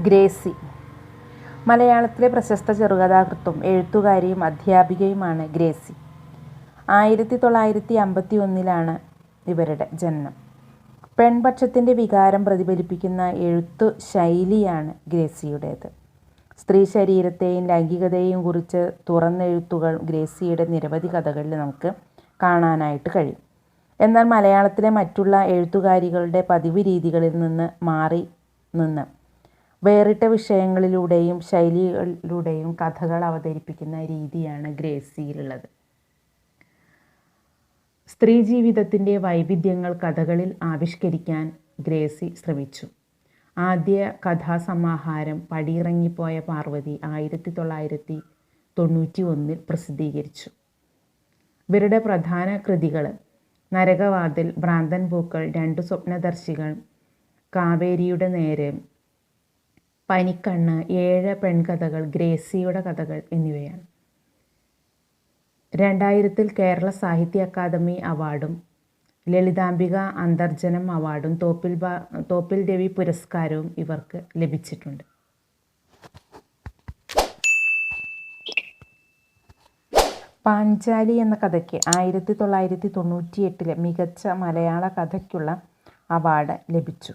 Gracy. മലയാളത്തിലെ പ്രശസ്ത ചെറുകഥാകൃത്തും എഴുത്തുകാരിയും അധ്യാപികയുമാണ് Gracy. 1951 ഇവരുടെ ജനനം. പെൺപക്ഷത്തിൻ്റെ വികാരം പ്രതിഫലിപ്പിക്കുന്ന എഴുത്തു ശൈലിയാണ് ഗ്രേസിയുടേത്. സ്ത്രീ ശരീരത്തെയും ലൈംഗികതയെയും കുറിച്ച് തുറന്നെഴുത്തുകൾ ഗ്രേസിയുടെ നിരവധി കഥകളിൽ നമുക്ക് കാണാനായിട്ട് കഴിയും. എന്നാൽ മലയാളത്തിലെ മറ്റുള്ള എഴുത്തുകാരികളുടെ പതിവ് രീതികളിൽ നിന്ന് മാറി നിന്ന് വേറിട്ട വിഷയങ്ങളിലൂടെയും ശൈലികളിലൂടെയും കഥകൾ അവതരിപ്പിക്കുന്ന രീതിയാണ് ഗ്രേസിയിലുള്ളത്. സ്ത്രീ ജീവിതത്തിൻ്റെ വൈവിധ്യങ്ങൾ കഥകളിൽ ആവിഷ്കരിക്കാൻ ഗ്രേസി ശ്രമിച്ചു. ആദ്യ കഥാസമാഹാരം പടിയിറങ്ങിപ്പോയ പാർവതി 1991 പ്രസിദ്ധീകരിച്ചു. ഇവരുടെ പ്രധാന കൃതികൾ നരകവാതിൽ, ഭ്രാന്തൻ പൂക്കൾ, 2 സ്വപ്നദർശികൾ, കാവേരിയുടെ നേരെ, പനിക്കണ്ണ്, 7 പെൺകഥകൾ, ഗ്രേസിയുടെ കഥകൾ എന്നിവയാണ്. 2000 കേരള സാഹിത്യ അക്കാദമി അവാർഡും ലളിതാംബിക അന്തർജനം അവാർഡും തോപ്പിൽ രവി പുരസ്കാരവും ഇവർക്ക് ലഭിച്ചിട്ടുണ്ട്. പാഞ്ചാലി എന്ന കഥയ്ക്ക് 1998 മികച്ച മലയാള കഥയ്ക്കുള്ള അവാർഡ് ലഭിച്ചു.